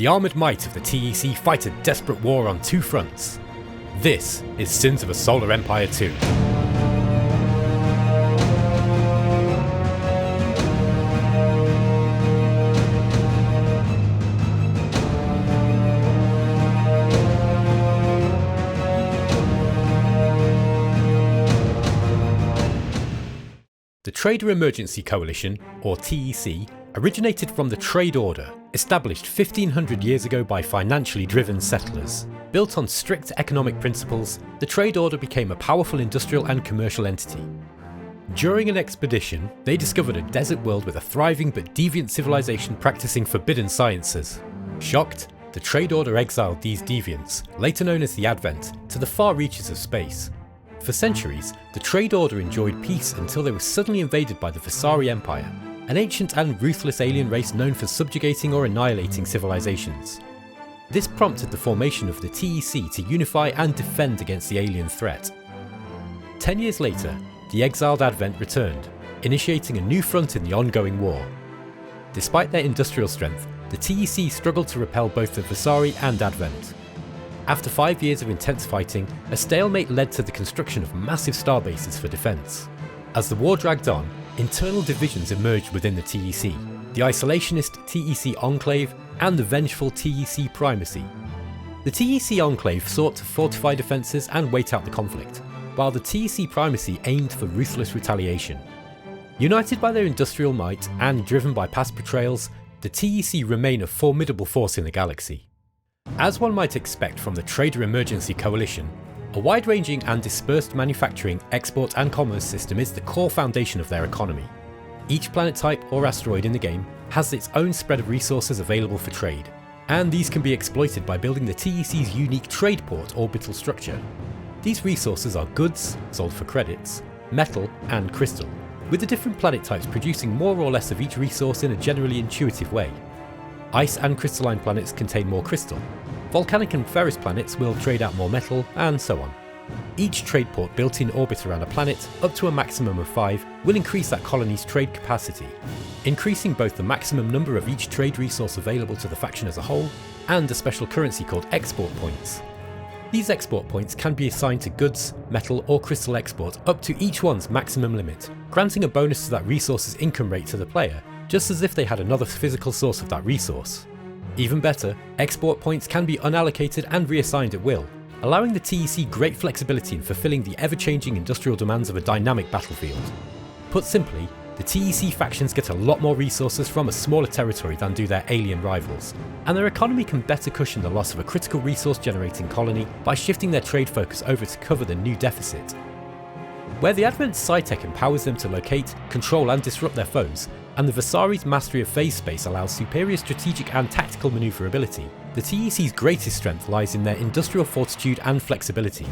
the armoured might of the TEC fight a desperate war on two fronts. This is Sins of a Solar Empire 2. The Trader Emergency Coalition, or TEC, originated from the Trade Order, established 1500 years ago by financially driven settlers. Built on strict economic principles, the Trade Order became a powerful industrial and commercial entity. During an expedition, they discovered a desert world with a thriving but deviant civilization practicing forbidden sciences. Shocked, the Trade Order exiled these deviants, later known as the Advent, to the far reaches of space. For centuries, the Trade Order enjoyed peace until they were suddenly invaded by the Visari Empire, an ancient and ruthless alien race known for subjugating or annihilating civilizations. This prompted the formation of the TEC to unify and defend against the alien threat. 10 years later, the exiled Advent returned, initiating a new front in the ongoing war. Despite their industrial strength, the TEC struggled to repel both the Visari and Advent. After 5 years of intense fighting, a stalemate led to the construction of massive starbases for defence. As the war dragged on, internal divisions emerged within the TEC, the isolationist TEC Enclave and the vengeful TEC Primacy. The TEC Enclave sought to fortify defences and wait out the conflict, while the TEC Primacy aimed for ruthless retaliation. United by their industrial might and driven by past betrayals, the TEC remain a formidable force in the galaxy. As one might expect from the Trader Emergency Coalition, a wide-ranging and dispersed manufacturing, export and commerce system is the core foundation of their economy. Each planet type or asteroid in the game has its own spread of resources available for trade, and these can be exploited by building the TEC's unique trade port orbital structure. These resources are goods, sold for credits, metal and crystal, with the different planet types producing more or less of each resource in a generally intuitive way. Ice and crystalline planets contain more crystal, volcanic and ferrous planets will trade out more metal, and so on. Each trade port built in orbit around a planet, up to a maximum of 5, will increase that colony's trade capacity, increasing both the maximum number of each trade resource available to the faction as a whole, and a special currency called export points. These export points can be assigned to goods, metal or crystal export up to each one's maximum limit, granting a bonus to that resource's income rate to the player, just as if they had another physical source of that resource. Even better, export points can be unallocated and reassigned at will, allowing the TEC great flexibility in fulfilling the ever-changing industrial demands of a dynamic battlefield. Put simply, the TEC factions get a lot more resources from a smaller territory than do their alien rivals, and their economy can better cushion the loss of a critical resource generating colony by shifting their trade focus over to cover the new deficit. Where the Advent Sci-Tech empowers them to locate, control and disrupt their foes, and the Visari's mastery of phase space allows superior strategic and tactical manoeuvrability, the TEC's greatest strength lies in their industrial fortitude and flexibility.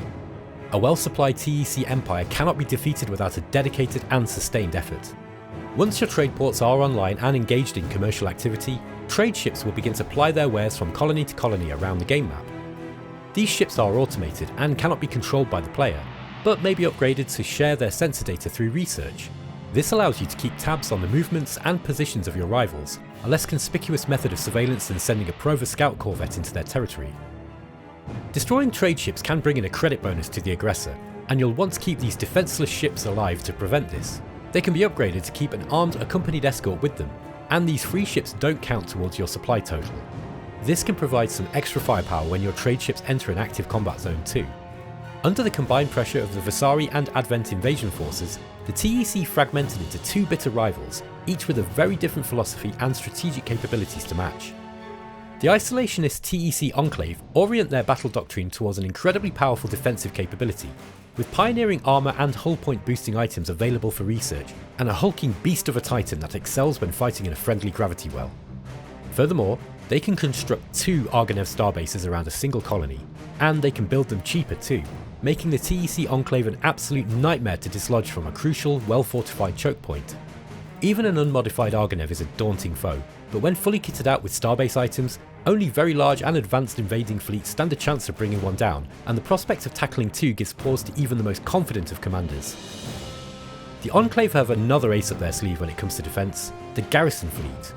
A well-supplied TEC empire cannot be defeated without a dedicated and sustained effort. Once your trade ports are online and engaged in commercial activity, trade ships will begin to ply their wares from colony to colony around the game map. These ships are automated and cannot be controlled by the player, but may be upgraded to share their sensor data through research. This allows you to keep tabs on the movements and positions of your rivals, a less conspicuous method of surveillance than sending a Prova Scout Corvette into their territory. Destroying trade ships can bring in a credit bonus to the aggressor, and you'll want to keep these defenceless ships alive to prevent this. They can be upgraded to keep an armed accompanied escort with them, and these free ships don't count towards your supply total. This can provide some extra firepower when your trade ships enter an active combat zone too. Under the combined pressure of the Visari and Advent invasion forces, the TEC fragmented into two bitter rivals, each with a very different philosophy and strategic capabilities to match. The isolationist TEC Enclave orient their battle doctrine towards an incredibly powerful defensive capability, with pioneering armour and hull point boosting items available for research, and a hulking beast of a titan that excels when fighting in a friendly gravity well. Furthermore, they can construct 2 Argonev starbases around a single colony, and they can build them cheaper too, making the TEC Enclave an absolute nightmare to dislodge from a crucial, well-fortified choke point. Even an unmodified Argonev is a daunting foe, but when fully kitted out with starbase items, only very large and advanced invading fleets stand a chance of bringing one down, and the prospect of tackling 2 gives pause to even the most confident of commanders. The Enclave have another ace up their sleeve when it comes to defence, the garrison fleet.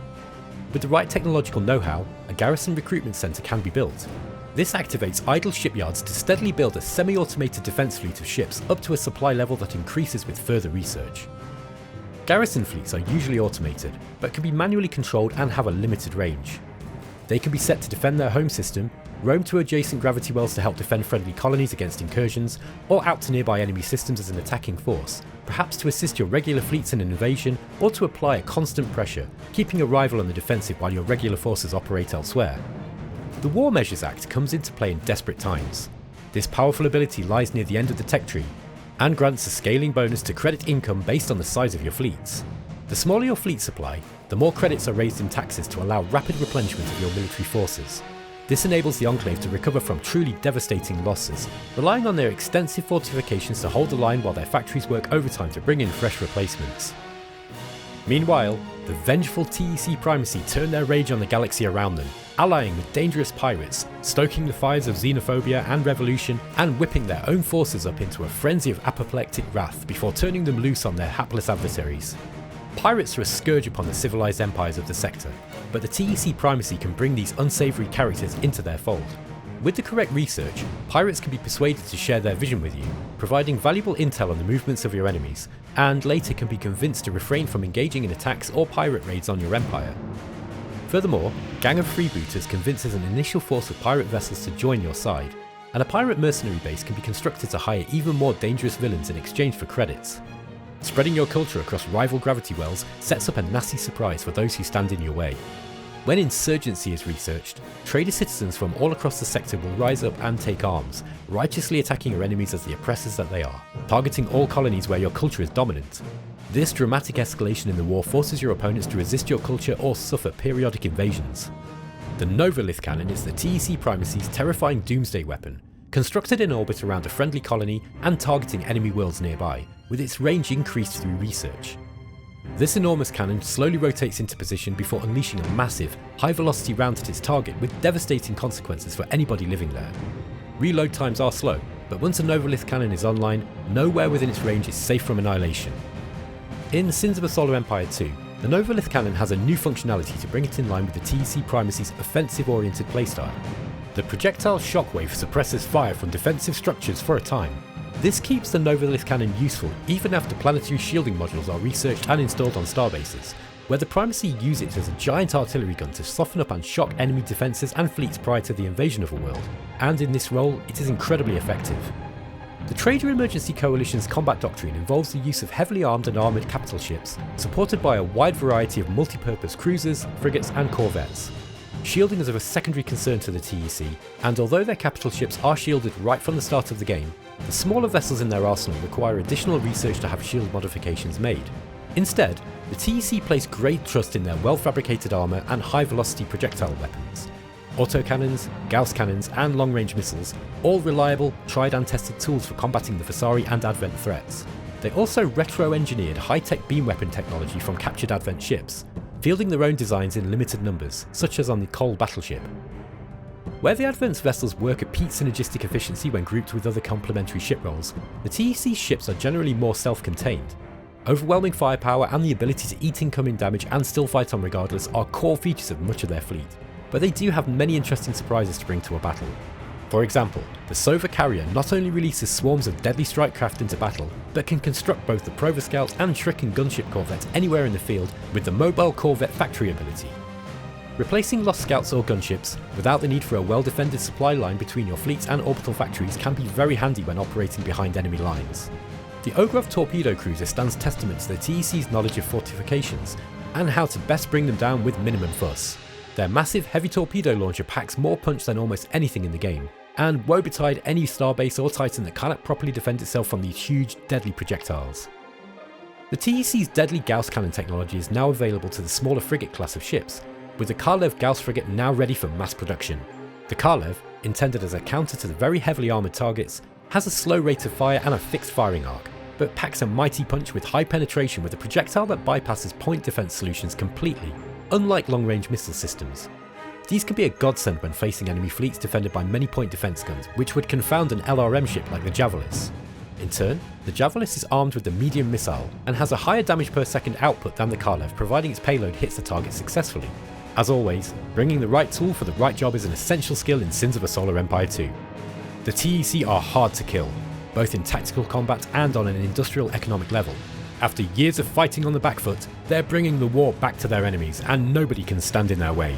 With the right technological know-how, a garrison recruitment centre can be built. This activates idle shipyards to steadily build a semi-automated defence fleet of ships up to a supply level that increases with further research. Garrison fleets are usually automated, but can be manually controlled and have a limited range. They can be set to defend their home system, roam to adjacent gravity wells to help defend friendly colonies against incursions, or out to nearby enemy systems as an attacking force, perhaps to assist your regular fleets in an invasion or to apply a constant pressure, keeping a rival on the defensive while your regular forces operate elsewhere. The War Measures Act comes into play in desperate times. This powerful ability lies near the end of the tech tree, and grants a scaling bonus to credit income based on the size of your fleets. The smaller your fleet supply, the more credits are raised in taxes to allow rapid replenishment of your military forces. This enables the Enclave to recover from truly devastating losses, relying on their extensive fortifications to hold the line while their factories work overtime to bring in fresh replacements. Meanwhile, the vengeful TEC primacy turn their rage on the galaxy around them, allying with dangerous pirates, stoking the fires of xenophobia and revolution, and whipping their own forces up into a frenzy of apoplectic wrath before turning them loose on their hapless adversaries. Pirates are a scourge upon the civilized empires of the sector, but the TEC primacy can bring these unsavoury characters into their fold. With the correct research, pirates can be persuaded to share their vision with you, providing valuable intel on the movements of your enemies, and later can be convinced to refrain from engaging in attacks or pirate raids on your empire. Furthermore, a gang of freebooters convinces an initial force of pirate vessels to join your side, and a pirate mercenary base can be constructed to hire even more dangerous villains in exchange for credits. Spreading your culture across rival gravity wells sets up a nasty surprise for those who stand in your way. When insurgency is researched, trader citizens from all across the sector will rise up and take arms, righteously attacking your enemies as the oppressors that they are, targeting all colonies where your culture is dominant. This dramatic escalation in the war forces your opponents to resist your culture or suffer periodic invasions. The Novolith Cannon is the TEC primacy's terrifying doomsday weapon, constructed in orbit around a friendly colony and targeting enemy worlds nearby, with its range increased through research. This enormous cannon slowly rotates into position before unleashing a massive, high-velocity round at its target with devastating consequences for anybody living there. Reload times are slow, but once a Novolith cannon is online, nowhere within its range is safe from annihilation. In Sins of a Solar Empire 2, the Novolith cannon has a new functionality to bring it in line with the TEC primacy's offensive-oriented playstyle. The projectile shockwave suppresses fire from defensive structures for a time. This keeps the Novolith cannon useful even after planetary shielding modules are researched and installed on starbases, where the primacy use it as a giant artillery gun to soften up and shock enemy defences and fleets prior to the invasion of a world, and in this role it is incredibly effective. The Trader Emergency Coalition's combat doctrine involves the use of heavily armed and armoured capital ships, supported by a wide variety of multi-purpose cruisers, frigates and corvettes. Shielding is of a secondary concern to the TEC, and although their capital ships are shielded right from the start of the game, the smaller vessels in their arsenal require additional research to have shield modifications made. Instead, the TEC place great trust in their well-fabricated armour and high-velocity projectile weapons. Autocannons, Gauss cannons and long-range missiles, all reliable, tried and tested tools for combating the Visari and Advent threats. They also retro-engineered high-tech beam weapon technology from captured Advent ships, fielding their own designs in limited numbers, such as on the Cole battleship. Where the Advent's vessels work at peak synergistic efficiency when grouped with other complementary ship roles, the TEC's ships are generally more self-contained. Overwhelming firepower and the ability to eat incoming damage and still fight on regardless are core features of much of their fleet, but they do have many interesting surprises to bring to a battle. For example, the Sova carrier not only releases swarms of deadly strike craft into battle, but can construct both the Prover Scouts and Shriken gunship corvettes anywhere in the field with the mobile corvette factory ability. Replacing lost scouts or gunships without the need for a well-defended supply line between your fleets and orbital factories can be very handy when operating behind enemy lines. The Ogrov torpedo cruiser stands testament to the TEC's knowledge of fortifications and how to best bring them down with minimum fuss. Their massive heavy torpedo launcher packs more punch than almost anything in the game, and woe betide any starbase or titan that cannot properly defend itself from these huge, deadly projectiles. The TEC's deadly Gauss cannon technology is now available to the smaller frigate class of ships, with the Karlev Gauss frigate now ready for mass production. The Karlev, intended as a counter to the very heavily armoured targets, has a slow rate of fire and a fixed firing arc, but packs a mighty punch with high penetration with a projectile that bypasses point defence solutions completely, unlike long-range missile systems. These can be a godsend when facing enemy fleets defended by many point defence guns, which would confound an LRM ship like the Javelin. In turn, the Javelin is armed with the medium missile and has a higher damage per second output than the Karlev, providing its payload hits the target successfully. As always, bringing the right tool for the right job is an essential skill in Sins of a Solar Empire 2. The TEC are hard to kill, both in tactical combat and on an industrial economic level. After years of fighting on the back foot, they're bringing the war back to their enemies and nobody can stand in their way.